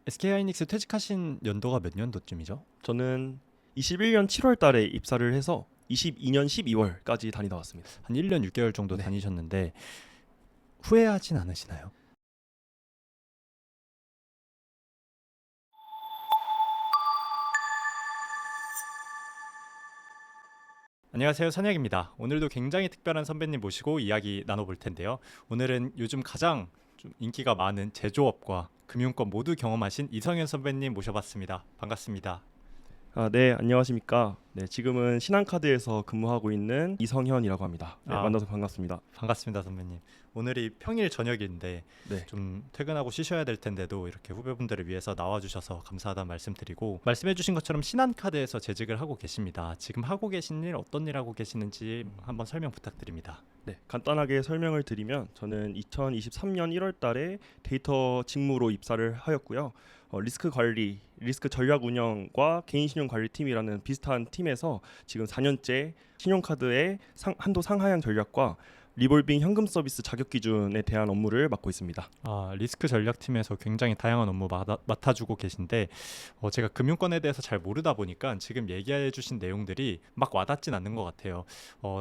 SK하이닉스 퇴직하신 연도가 몇 년도쯤이죠? 저는 21년 7월 달에 입사를 해서 22년 12월까지 다니다 왔습니다. 한 1년 6개월 정도 네. 다니셨는데 후회하진 않으시나요? 안녕하세요, 선혁입니다. 오늘도 굉장히 특별한 선배님 모시고 이야기 나눠볼 텐데요. 오늘은 요즘 가장 좀 인기가 많은 제조업과 금융권 모두 경험하신 이성현 선배님 모셔봤습니다. 반갑습니다. 네, 안녕하십니까. 네, 지금은 신한카드에서 근무하고 있는 이성현이라고 합니다. 네, 만나서 반갑습니다. 반갑습니다, 선배님. 오늘이 평일 저녁인데 네. 좀 퇴근하고 쉬셔야 될 텐데도 이렇게 후배분들을 위해서 나와주셔서 감사하다는 말씀드리고, 말씀해주신 것처럼 신한카드에서 재직을 하고 계십니다. 지금 하고 계신 일, 어떤 일 하고 계시는지 한번 설명 부탁드립니다. 네, 간단하게 설명을 드리면 저는 2023년 1월 달에 데이터 직무로 입사를 하였고요. 리스크 관리, 리스크 전략 운영과 개인 신용 관리 팀이라는 비슷한 팀에서 지금 4년째 신용카드의 한도 상하향 전략과 리볼빙 현금 서비스 자격 기준에 대한 업무를 맡고 있습니다. 리스크 전략팀에서 굉장히 다양한 업무 맡아주고 계신데, 제가 금융권에 대해서 잘 모르다 보니까 지금 얘기해 주신 내용들이 막 와닿진 않는 것 같아요.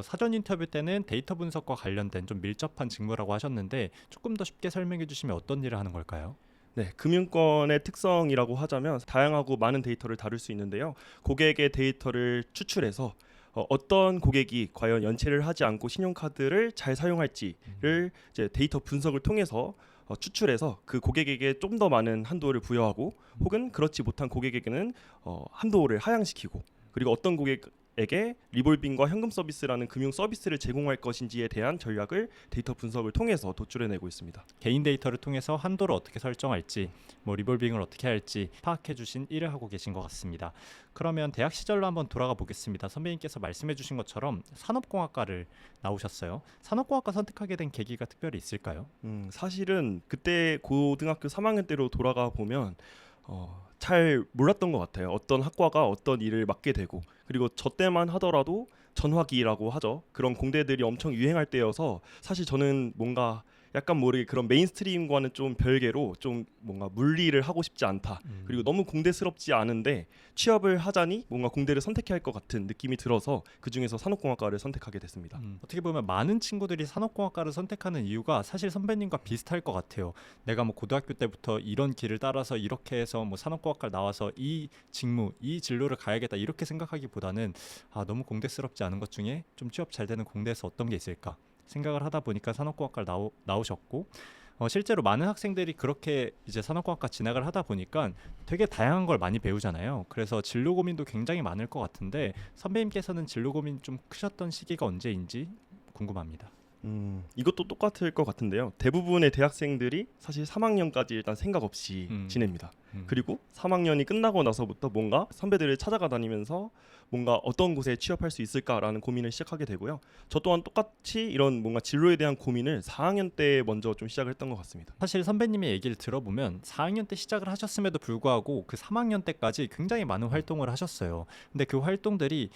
사전 인터뷰 때는 데이터 분석과 관련된 좀 밀접한 직무라고 하셨는데, 조금 더 쉽게 설명해 주시면 어떤 일을 하는 걸까요? 네, 금융권의 특성이라고 하자면 다양하고 많은 데이터를 다룰 수 있는데요. 고객의 데이터를 추출해서 어떤 고객이 과연 연체를 하지 않고 신용카드를 잘 사용할지를 이제 데이터 분석을 통해서 추출해서 그 고객에게 좀 더 많은 한도를 부여하고, 혹은 그렇지 못한 고객에게는 한도를 하향시키고, 그리고 어떤 고객에게 리볼빙과 현금 서비스라는 금융 서비스를 제공할 것인지에 대한 전략을 데이터 분석을 통해서 도출해내고 있습니다. 개인 데이터를 통해서 한도를 어떻게 설정할지, 리볼빙을 어떻게 할지 파악해 주신 일을 하고 계신 것 같습니다. 그러면 대학 시절로 한번 돌아가 보겠습니다. 선배님께서 말씀해 주신 것처럼 산업공학과를 나오셨어요. 산업공학과 선택하게 된 계기가 특별히 있을까요? 사실은 그때 고등학교 3학년 때로 돌아가 보면 잘 몰랐던 것 같아요. 어떤 학과가 어떤 일을 맡게 되고, 그리고 저 때만 하더라도 전화기라고 하죠. 그런 공대들이 엄청 유행할 때여서 사실 저는 뭔가 약간 모르게 그런 메인스트림과는 좀 별개로 좀 뭔가 물리를 하고 싶지 않다. 그리고 너무 공대스럽지 않은데 취업을 하자니 뭔가 공대를 선택해야 할 것 같은 느낌이 들어서 그 중에서 산업공학과를 선택하게 됐습니다. 어떻게 보면 많은 친구들이 산업공학과를 선택하는 이유가 사실 선배님과 비슷할 것 같아요. 내가 고등학교 때부터 이런 길을 따라서 이렇게 해서 산업공학과를 나와서 이 직무, 이 진로를 가야겠다 이렇게 생각하기보다는 너무 공대스럽지 않은 것 중에 좀 취업 잘 되는 공대에서 어떤 게 있을까 생각을 하다 보니까 산업공학과를 나오셨고, 실제로 많은 학생들이 그렇게 이제 산업공학과 진학을 하다 보니까 되게 다양한 걸 많이 배우잖아요. 그래서 진로 고민도 굉장히 많을 것 같은데, 선배님께서는 진로 고민 좀 크셨던 시기가 언제인지 궁금합니다. 이것도 똑같을 것 같은데요. 대부분의 대학생들이 사실 3학년까지 일단 생각 없이 지냅니다. 그리고 3학년이 끝나고 나서부터 뭔가 선배들을 찾아가 다니면서 뭔가 어떤 곳에 취업할 수 있을까라는 고민을 시작하게 되고요. 저 또한 똑같이 이런 뭔가 진로에 대한 고민을 4학년 때 먼저 좀 시작을 했던 것 같습니다. 사실 선배님의 얘기를 들어보면 4학년 때 시작을 하셨음에도 불구하고 그 3학년 때까지 굉장히 많은 활동을 하셨어요. 근데 그 활동들이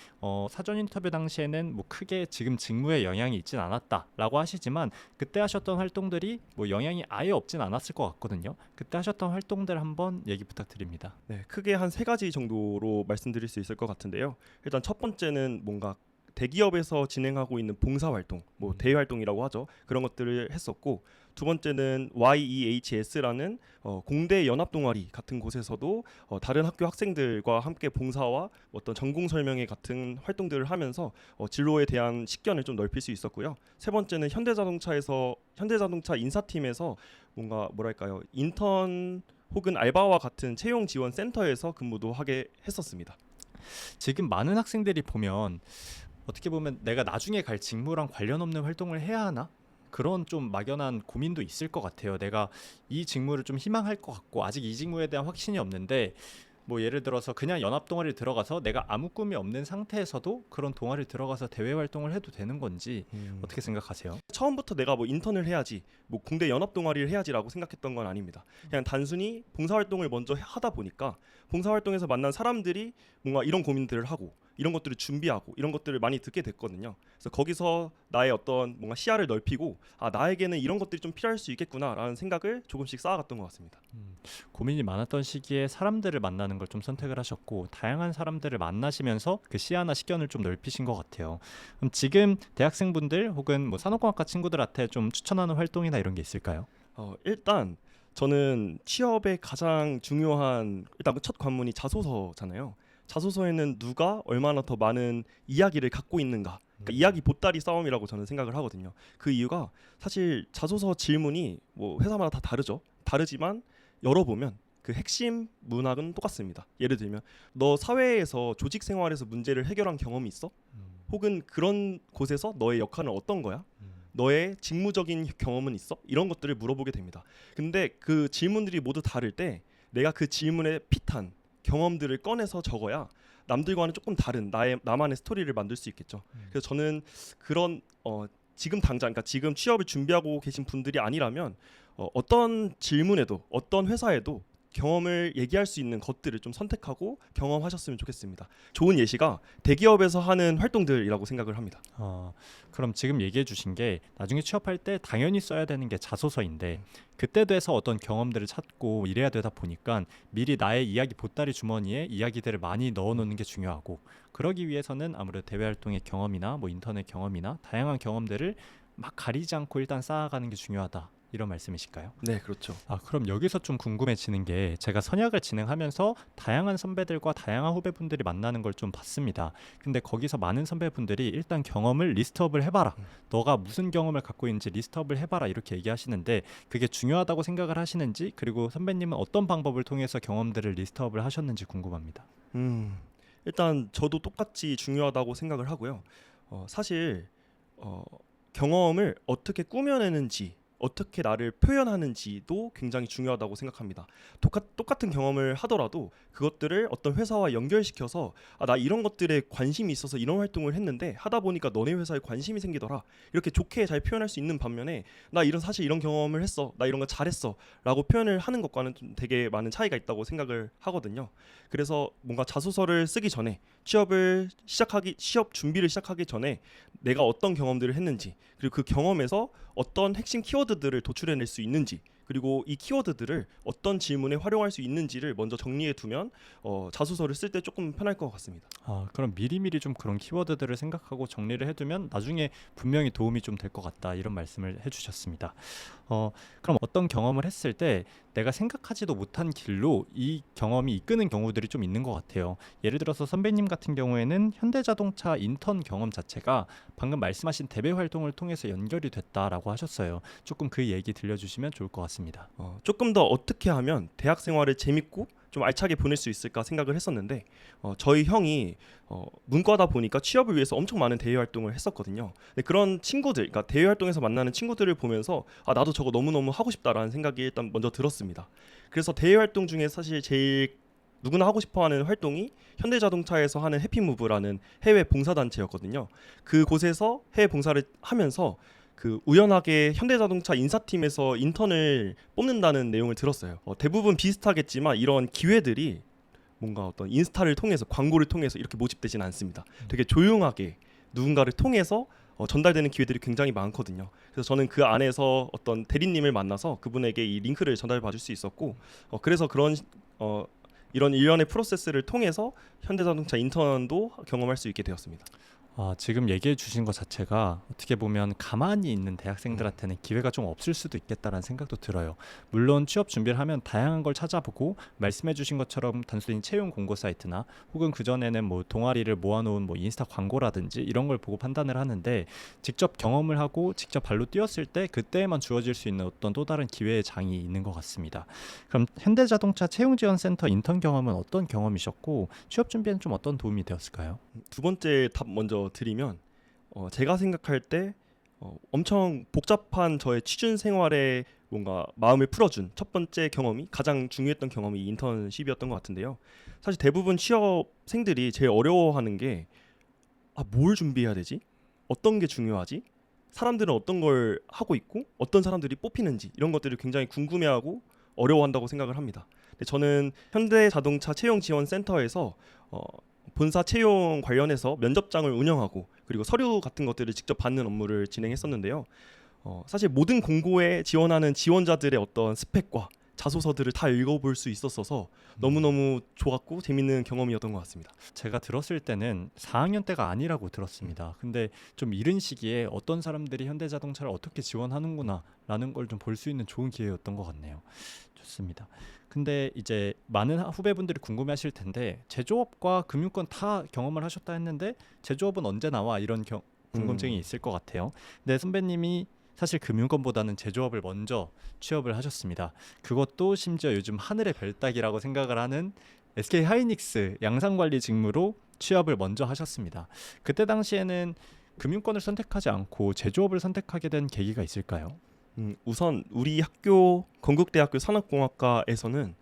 사전 인터뷰 당시에는 크게 지금 직무에 영향이 있진 않았다라고 하시지만, 그때 하셨던 활동들이 영향이 아예 없진 않았을 것 같거든요. 그때 하셨던 활동들 한번 얘기 부탁드립니다. 네, 크게 한 3가지 정도로 말씀드릴 수 있을 것 같은데요. 일단 첫 번째는 뭔가 대기업에서 진행하고 있는 봉사활동, 대외활동이라고 하죠. 그런 것들을 했었고, 두 번째는 YEHS라는 공대 연합동아리 같은 곳에서도 다른 학교 학생들과 함께 봉사와 어떤 전공 설명회 같은 활동들을 하면서 진로에 대한 식견을 좀 넓힐 수 있었고요. 세 번째는 현대자동차 인사팀에서 뭔가 뭐랄까요, 인턴 혹은 알바와 같은 채용 지원 센터에서 근무도 하게 했었습니다. 지금 많은 학생들이 보면 어떻게 보면 내가 나중에 갈 직무랑 관련 없는 활동을 해야 하나? 그런 좀 막연한 고민도 있을 것 같아요. 내가 이 직무를 좀 희망할 것 같고 아직 이 직무에 대한 확신이 없는데, 예를 들어서 그냥 연합 동아리를 들어가서 내가 아무 꿈이 없는 상태에서도 그런 동아리를 들어가서 대외 활동을 해도 되는 건지 어떻게 생각하세요? 처음부터 내가 인턴을 해야지, 공대 연합 동아리를 해야지라고 생각했던 건 아닙니다. 그냥 단순히 봉사활동을 먼저 하다 보니까 봉사활동에서 만난 사람들이 뭔가 이런 고민들을 하고, 이런 것들을 준비하고 이런 것들을 많이 듣게 됐거든요. 그래서 거기서 나의 어떤 뭔가 시야를 넓히고 나에게는 이런 것들이 좀 필요할 수 있겠구나라는 생각을 조금씩 쌓아갔던 것 같습니다. 고민이 많았던 시기에 사람들을 만나는 걸 좀 선택을 하셨고 다양한 사람들을 만나시면서 그 시야나 식견을 좀 넓히신 것 같아요. 그럼 지금 대학생분들 혹은 뭐 산업공학과 친구들한테 좀 추천하는 활동이나 이런 게 있을까요? 일단 저는 취업의 가장 중요한 일단 첫 관문이 자소서잖아요. 자소서에는 누가 얼마나 더 많은 이야기를 갖고 있는가. 그러니까 이야기 보따리 싸움이라고 저는 생각을 하거든요. 그 이유가 사실 자소서 질문이 뭐 회사마다 다 다르죠. 다르지만 열어보면 그 핵심 문학은 똑같습니다. 예를 들면 너 사회에서 조직 생활에서 문제를 해결한 경험이 있어? 혹은 그런 곳에서 너의 역할은 어떤 거야? 너의 직무적인 경험은 있어? 이런 것들을 물어보게 됩니다. 근데 그 질문들이 모두 다를 때 내가 그 질문에 핏한 경험들을 꺼내서 적어야 남들과는 조금 다른 나만의 스토리를 만들 수 있겠죠. 그래서 저는 그런 지금 당장 그러니까 지금 취업을 준비하고 계신 분들이 아니라면 어떤 질문에도 어떤 회사에도 경험을 얘기할 수 있는 것들을 좀 선택하고 경험하셨으면 좋겠습니다. 좋은 예시가 대기업에서 하는 활동들이라고 생각을 합니다. 그럼 지금 얘기해 주신 게 나중에 취업할 때 당연히 써야 되는 게 자소서인데 그때 돼서 어떤 경험들을 찾고 이래야 되다 보니까 미리 나의 이야기 보따리 주머니에 이야기들을 많이 넣어놓는 게 중요하고 그러기 위해서는 아무래도 대외 활동의 경험이나 뭐 인터넷 경험이나 다양한 경험들을 막 가리지 않고 일단 쌓아가는 게 중요하다. 이런 말씀이실까요? 네, 그렇죠. 그럼 여기서 좀 궁금해지는 게 제가 선약을 진행하면서 다양한 선배들과 다양한 후배분들이 만나는 걸 좀 봤습니다. 근데 거기서 많은 선배분들이 일단 경험을 리스트업을 해봐라. 너가 무슨 경험을 갖고 있는지 리스트업을 해봐라 이렇게 얘기하시는데 그게 중요하다고 생각을 하시는지 그리고 선배님은 어떤 방법을 통해서 경험들을 리스트업을 하셨는지 궁금합니다. 일단 저도 똑같이 중요하다고 생각을 하고요. 사실 경험을 어떻게 꾸며내는지 어떻게 나를 표현하는지도 굉장히 중요하다고 생각합니다. 똑같은 경험을 하더라도 그것들을 어떤 회사와 연결시켜서 나 이런 것들에 관심이 있어서 이런 활동을 했는데 하다 보니까 너네 회사에 관심이 생기더라. 이렇게 좋게 잘 표현할 수 있는 반면에 나 사실 이런 경험을 했어. 나 이런 거 잘했어. 라고 표현을 하는 것과는 좀 되게 많은 차이가 있다고 생각을 하거든요. 그래서 뭔가 자소서를 쓰기 전에 취업 준비를 시작하기 전에 내가 어떤 경험들을 했는지 그리고 그 경험에서 어떤 핵심 키워드들을 도출해낼 수 있는지 그리고 이 키워드들을 어떤 질문에 활용할 수 있는지를 먼저 정리해 두면 자소서를 쓸 때 조금 편할 것 같습니다. 그럼 미리미리 좀 그런 키워드들을 생각하고 정리를 해두면 나중에 분명히 도움이 좀 될 것 같다 이런 말씀을 해주셨습니다. 그럼 어떤 경험을 했을 때 내가 생각하지도 못한 길로 이 경험이 이끄는 경우들이 좀 있는 것 같아요. 예를 들어서 선배님 같은 경우에는 현대자동차 인턴 경험 자체가 방금 말씀하신 대외 활동을 통해서 연결이 됐다라고 하셨어요. 조금 그 얘기 들려주시면 좋을 것 같습니다. 조금 더 어떻게 하면 대학 생활을 재밌고 좀 알차게 보낼 수 있을까 생각을 했었는데 저희 형이 문과다 보니까 취업을 위해서 엄청 많은 대외 활동을 했었거든요. 근데 그런 친구들, 그러니까 대외 활동에서 만나는 친구들을 보면서 나도 저거 너무너무 하고 싶다라는 생각이 일단 먼저 들었습니다. 그래서 대외 활동 중에 사실 제일 누구나 하고 싶어하는 활동이 현대자동차에서 하는 해피무브라는 해외 봉사단체였거든요. 그곳에서 해외 봉사를 하면서 그 우연하게 현대자동차 인사팀에서 인턴을 뽑는다는 내용을 들었어요. 대부분 비슷하겠지만 이런 기회들이 뭔가 어떤 인스타를 통해서 광고를 통해서 이렇게 모집되진 않습니다. 되게 조용하게 누군가를 통해서 전달되는 기회들이 굉장히 많거든요. 그래서 저는 그 안에서 어떤 대리님을 만나서 그분에게 이 링크를 전달받을 수 있었고 그래서 이런 일련의 프로세스를 통해서 현대자동차 인턴도 경험할 수 있게 되었습니다. 지금 얘기해 주신 것 자체가 어떻게 보면 가만히 있는 대학생들한테는 기회가 좀 없을 수도 있겠다라는 생각도 들어요. 물론 취업 준비를 하면 다양한 걸 찾아보고 말씀해 주신 것처럼 단순히 채용 공고 사이트나 혹은 그전에는 뭐 동아리를 모아놓은 뭐 인스타 광고라든지 이런 걸 보고 판단을 하는데 직접 경험을 하고 직접 발로 뛰었을 때 그때에만 주어질 수 있는 어떤 또 다른 기회의 장이 있는 것 같습니다. 그럼 현대자동차 채용지원센터 인턴 경험은 어떤 경험이셨고 취업 준비에는 좀 어떤 도움이 되었을까요? 두 번째 답 먼저 드리면 제가 생각할 때 엄청 복잡한 저의 취준 생활에 뭔가 마음을 풀어준 첫 번째 경험이 가장 중요했던 경험이 인턴십이었던 것 같은데요. 사실 대부분 취업생들이 제일 어려워하는 게 뭘 준비해야 되지? 어떤 게 중요하지? 사람들은 어떤 걸 하고 있고 어떤 사람들이 뽑히는지 이런 것들을 굉장히 궁금해하고 어려워한다고 생각을 합니다. 근데 저는 현대자동차 채용지원센터에서 본사 채용 관련해서 면접장을 운영하고 그리고 서류 같은 것들을 직접 받는 업무를 진행했었는데요. 사실 모든 공고에 지원하는 지원자들의 어떤 스펙과 자소서들을 다 읽어볼 수 있었어서 너무너무 좋았고 재밌는 경험이었던 것 같습니다. 제가 들었을 때는 4학년 때가 아니라고 들었습니다. 근데 좀 이른 시기에 어떤 사람들이 현대자동차를 어떻게 지원하는구나라는 걸 좀 볼 수 있는 좋은 기회였던 것 같네요. 좋습니다. 근데 이제 많은 후배분들이 궁금해하실 텐데 제조업과 금융권 다 경험을 하셨다 했는데 제조업은 언제 나와 이런 궁금증이 있을 것 같아요. 근데 선배님이 사실 금융권보다는 제조업을 먼저 취업을 하셨습니다. 그것도 심지어 요즘 하늘의 별 따기라고 생각을 하는 SK 하이닉스 양산관리 직무로 취업을 먼저 하셨습니다. 그때 당시에는 금융권을 선택하지 않고 제조업을 선택하게 된 계기가 있을까요? 우선 우리 학교 건국대학교 산업공학과에서는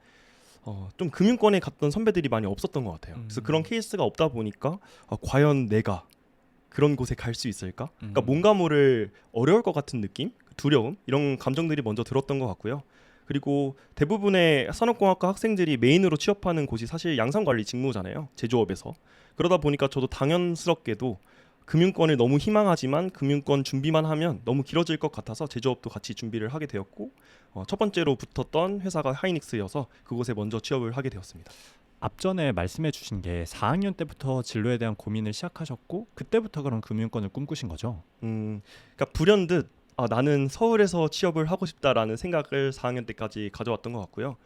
좀 금융권에 갔던 선배들이 많이 없었던 것 같아요. 그래서 그런 케이스가 없다 보니까 과연 내가 그런 곳에 갈 수 있을까? 그러니까 뭔가 모를 어려울 것 같은 느낌, 두려움 이런 감정들이 먼저 들었던 것 같고요. 그리고 대부분의 산업공학과 학생들이 메인으로 취업하는 곳이 사실 양산관리 직무잖아요. 제조업에서. 그러다 보니까 저도 당연스럽게도 금융권을 너무 희망하지만 금융권 준비만 하면 너무 길어질 것 같아서 제조업도 같이 준비를 하게 되었고 첫 번째로 붙었던 회사가 하이닉스여서 그곳에 먼저 취업을 하게 되었습니다. 앞전에 말씀해 주신 게 4학년 때부터 진로에 대한 고민을 시작하셨고 그때부터 그런 금융권을 꿈꾸신 거죠? 그러니까 불현듯 나는 서울에서 취업을 하고 싶다라는 생각을 4학년 때까지 가져왔던 것 같고요.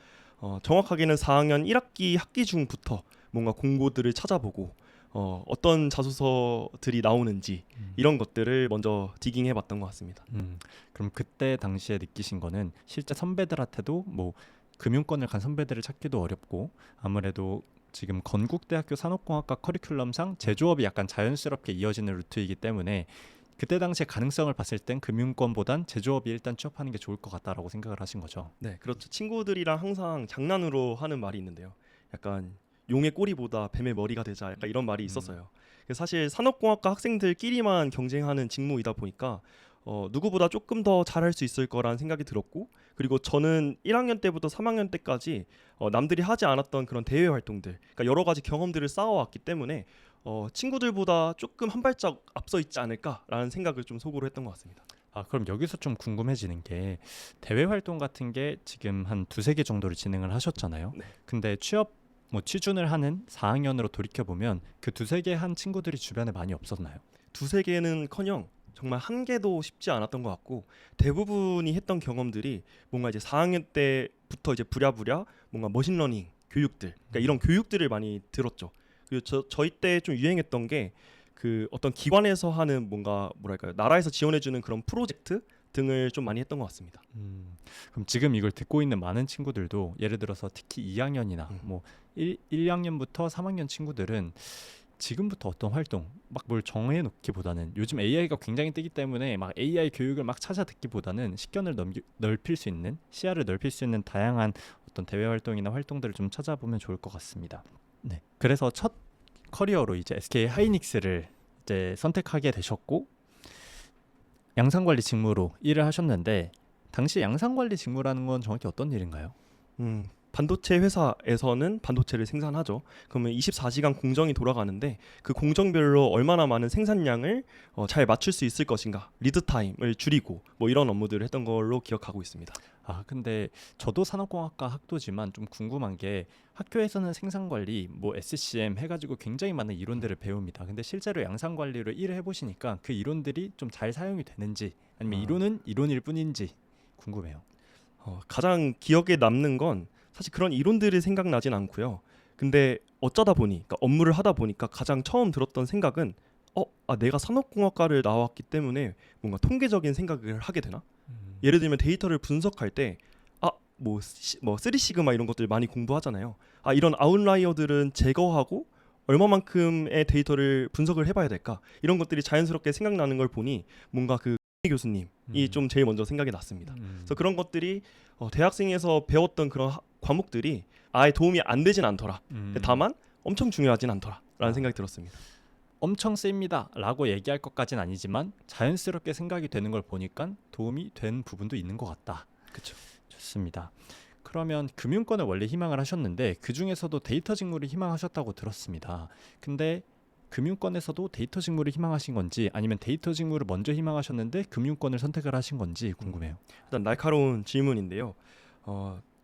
정확하게는 4학년 1학기 학기 중부터 뭔가 공고들을 찾아보고 어떤 자소서들이 나오는지 이런 것들을 먼저 디깅해봤던 것 같습니다. 그럼 그때 당시에 느끼신 거는 실제 선배들한테도 뭐 금융권을 간 선배들을 찾기도 어렵고 아무래도 지금 건국대학교 산업공학과 커리큘럼상 제조업이 약간 자연스럽게 이어지는 루트이기 때문에 그때 당시에 가능성을 봤을 땐 금융권보단 제조업이 일단 취업하는 게 좋을 것 같다라고 생각을 하신 거죠. 네, 그렇죠. 친구들이랑 항상 장난으로 하는 말이 있는데요. 약간 용의 꼬리보다 뱀의 머리가 되자 약간 이런 말이 있었어요. 그래서 사실 산업공학과 학생들끼리만 경쟁하는 직무이다 보니까 누구보다 조금 더 잘할 수 있을 거란 생각이 들었고 그리고 저는 1학년 때부터 3학년 때까지 남들이 하지 않았던 그런 대외 활동들 그러니까 여러 가지 경험들을 쌓아왔기 때문에 친구들보다 조금 한 발짝 앞서 있지 않을까라는 생각을 좀 속으로 했던 것 같습니다. 그럼 여기서 좀 궁금해지는 게 대외 활동 같은 게 지금 한 두세 개 정도를 진행을 하셨잖아요. 네. 근데 취업 취준을 하는 4학년으로 돌이켜 보면 그 두세 개 한 친구들이 주변에 많이 없었나요? 두세 개는커녕 정말 한 개도 쉽지 않았던 것 같고 대부분이 했던 경험들이 뭔가 이제 4학년 때부터 이제 부랴부랴 뭔가 머신러닝 교육들 그러니까 이런 교육들을 많이 들었죠. 그리고 저희 때 좀 유행했던 게 그 어떤 기관에서 하는 뭔가 뭐랄까요 나라에서 지원해주는 그런 프로젝트 등을 좀 많이 했던 것 같습니다. 그럼 지금 이걸 듣고 있는 많은 친구들도 예를 들어서 특히 2학년이나 뭐 1학년부터 3학년 친구들은 지금부터 어떤 활동 막 뭘 정해놓기보다는 요즘 AI가 굉장히 뜨기 때문에 막 AI 교육을 막 찾아 듣기보다는 식견을 넓힐 수 있는 시야를 넓힐 수 있는 다양한 어떤 대외 활동이나 활동들을 좀 찾아보면 좋을 것 같습니다. 네. 그래서 첫 커리어로 이제 SK 하이닉스를 이제 선택하게 되셨고 양산관리 직무로 일을 하셨는데 당시 양산관리 직무라는 건 정확히 어떤 일인가요? 반도체 회사에서는 반도체를 생산하죠. 그러면 24시간 공정이 돌아가는데 그 공정별로 얼마나 많은 생산량을 잘 맞출 수 있을 것인가 리드 타임을 줄이고 뭐 이런 업무들을 했던 걸로 기억하고 있습니다. 근데 저도 산업공학과 학도지만 좀 궁금한 게 학교에서는 생산관리, 뭐 SCM 해가지고 굉장히 많은 이론들을 배웁니다. 근데 실제로 양산관리를 일을 해보시니까 그 이론들이 좀 잘 사용이 되는지 아니면 이론은 이론일 뿐인지 궁금해요. 가장 기억에 남는 건 사실 그런 이론들이 생각나진 않고요. 근데 어쩌다 보니 그러니까 업무를 하다 보니까 가장 처음 들었던 생각은 내가 산업공학과를 나왔기 때문에 뭔가 통계적인 생각을 하게 되나? 예를 들면 데이터를 분석할 때 뭐 3시그마 이런 것들 많이 공부하잖아요. 이런 아웃라이어들은 제거하고 얼마만큼의 데이터를 분석을 해봐야 될까? 이런 것들이 자연스럽게 생각나는 걸 보니 뭔가 그 교수님이 좀 제일 먼저 생각이 났습니다. 그래서 그런 것들이 대학생에서 배웠던 그런 과목들이 아예 도움이 안 되진 않더라. 다만 엄청 중요하진 않더라라는 생각이 들었습니다. 엄청 셉니다 라고 얘기할 것까진 아니지만 자연스럽게 생각이 되는 걸 보니까 도움이 된 부분도 있는 것 같다. 그렇죠. 좋습니다. 그러면 금융권을 원래 희망을 하셨는데 그 중에서도 데이터 직무를 희망하셨다고 들었습니다. 근데 금융권에서도 데이터 직무를 희망하신 건지 아니면 데이터 직무를 먼저 희망하셨는데 금융권을 선택을 하신 건지 궁금해요. 일단 날카로운 질문인데요.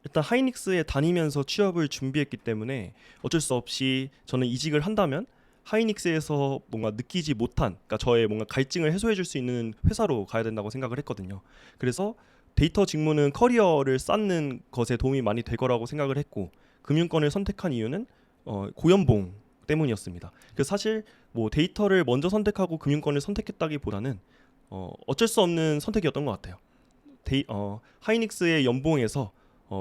일단 하이닉스에 다니면서 취업을 준비했기 때문에 어쩔 수 없이 저는 이직을 한다면 하이닉스에서 뭔가 느끼지 못한, 그러니까 저의 뭔가 갈증을 해소해 줄 수 있는 회사로 가야 된다고 생각을 했거든요. 그래서 데이터 직무는 커리어를 쌓는 것에 도움이 많이 될 거라고 생각을 했고, 금융권을 선택한 이유는 고연봉 때문이었습니다. 그래서 사실 뭐 데이터를 먼저 선택하고 금융권을 선택했다기보다는 어쩔 수 없는 선택이었던 것 같아요. 하이닉스의 연봉에서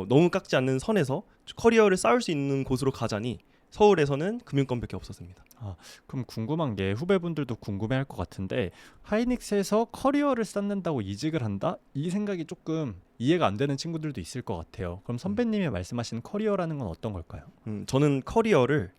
너무 깎지 않는 선에서 커리어를 쌓을 수 있는 곳으로 가자니 서울에서는 금융권밖에 없었습니다. 그럼 궁금한 게 후배분들도 궁금해할 것 같은데 하이닉스에서 커리어를 쌓는다고 이직을 한다? 이 생각이 조금 이해가 안 되는 친구들도 있을 것 같아요. 그럼 선배님이 말씀하시는 커리어라는 건 어떤 걸까요? 저는 커리어를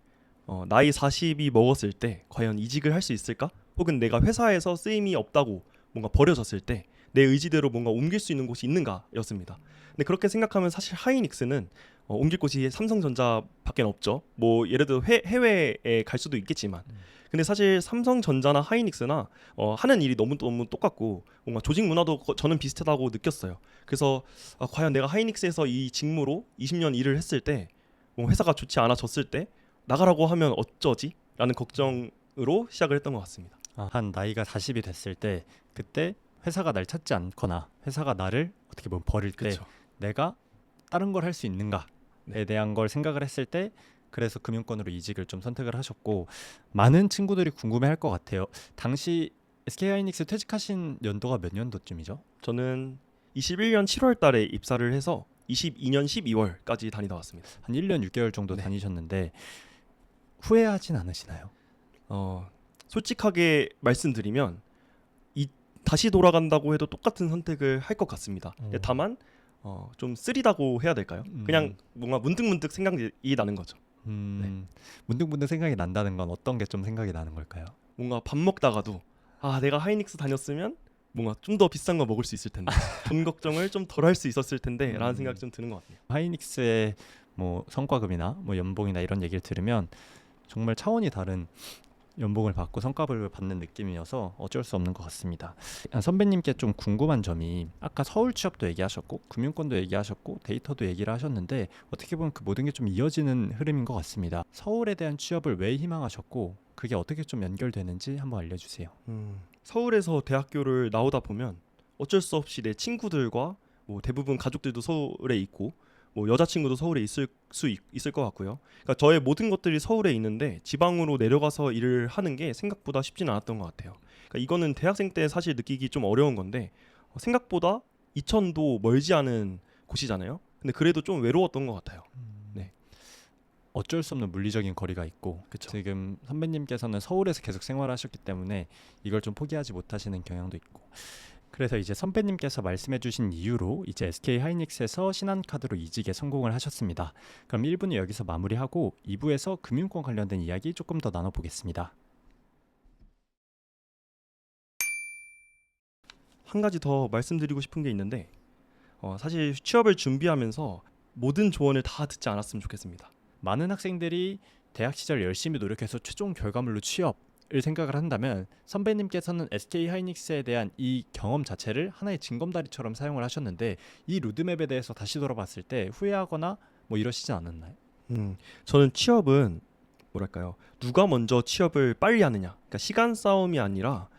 나이 40이 먹었을 때 과연 이직을 할 수 있을까? 혹은 내가 회사에서 쓰임이 없다고 뭔가 버려졌을 때 내 의지대로 뭔가 옮길 수 있는 곳이 있는가였습니다. 근데 그렇게 생각하면 사실 하이닉스는 옮길 곳이 삼성전자밖에 없죠. 뭐 예를 들어 해외에 갈 수도 있겠지만, 근데 사실 삼성전자나 하이닉스나 하는 일이 너무 똑같고 뭔가 조직 문화도 저는 비슷하다고 느꼈어요. 그래서 과연 내가 하이닉스에서 이 직무로 20년 일을 했을 때 회사가 좋지 않아졌을 때 나가라고 하면 어쩌지? 라는 걱정으로 시작을 했던 것 같습니다. 한 나이가 40이 됐을 때 그때 회사가 날 찾지 않거나 회사가 나를 어떻게 보면 버릴 때 그쵸. 내가 다른 걸 할 수 있는가에 네. 대한 걸 생각을 했을 때 그래서 금융권으로 이직을 좀 선택을 하셨고 많은 친구들이 궁금해할 것 같아요. 당시 SK하이닉스 퇴직하신 연도가 몇 년도쯤이죠? 저는 21년 7월 달에 입사를 해서 22년 12월까지 다니다 왔습니다. 한 1년 6개월 정도 네. 다니셨는데 후회하진 않으시나요? 솔직하게 말씀드리면 다시 돌아간다고 해도 똑같은 선택을 할 것 같습니다. 다만 좀 쓰리다고 해야 될까요? 그냥 뭔가 문득문득 생각이 나는 거죠. 문득문득 생각이 난다는 건 어떤 게 좀 생각이 나는 걸까요? 뭔가 밥 먹다가도 내가 하이닉스 다녔으면 뭔가 좀 더 비싼 거 먹을 수 있을 텐데 돈 걱정을 좀 덜 할 수 있었을 텐데 라는 생각이 좀 드는 것 같네요. 하이닉스의 뭐 성과급이나 뭐 연봉이나 이런 얘기를 들으면 정말 차원이 다른 연봉을 받고 성과급을 받는 느낌이어서 어쩔 수 없는 것 같습니다. 선배님께 좀 궁금한 점이 아까 서울 취업도 얘기하셨고 금융권도 얘기하셨고 데이터도 얘기를 하셨는데 어떻게 보면 그 모든 게 좀 이어지는 흐름인 것 같습니다. 서울에 대한 취업을 왜 희망하셨고 그게 어떻게 좀 연결되는지 한번 알려주세요. 서울에서 대학교를 나오다 보면 어쩔 수 없이 내 친구들과 뭐 대부분 가족들도 서울에 있고 뭐 여자친구도 서울에 있을 것 같고요. 그러니까 저의 모든 것들이 서울에 있는데 지방으로 내려가서 일을 하는 게 생각보다 쉽지는 않았던 것 같아요. 그러니까 이거는 대학생 때 사실 느끼기 좀 어려운 건데 생각보다 이천도 멀지 않은 곳이잖아요. 근데 그래도 좀 외로웠던 것 같아요. 네. 어쩔 수 없는 물리적인 거리가 있고 그쵸. 지금 선배님께서는 서울에서 계속 생활하셨기 때문에 이걸 좀 포기하지 못하시는 경향도 있고 그래서 이제 선배님께서 말씀해주신 이유로 이제 SK하이닉스에서 신한카드로 이직에 성공을 하셨습니다. 그럼 1부는 여기서 마무리하고 2부에서 금융권 관련된 이야기 조금 더 나눠보겠습니다. 한 가지 더 말씀드리고 싶은 게 있는데 사실 취업을 준비하면서 모든 조언을 다 듣지 않았으면 좋겠습니다. 많은 학생들이 대학 시절 열심히 노력해서 최종 결과물로 취업을 생각을 한다면 선배님께서는 SK하이닉스에 대한 이 경험 자체를 하나의 징검다리처럼 사용을 하셨는데 이 로드맵에 대해서 다시 돌아봤을 때 후회하거나 뭐 이러시지 않았나요? 저는 취업은 뭐랄까요? 누가 먼저 취업을 빨리 하느냐, 그러니까 시간 싸움이 아니라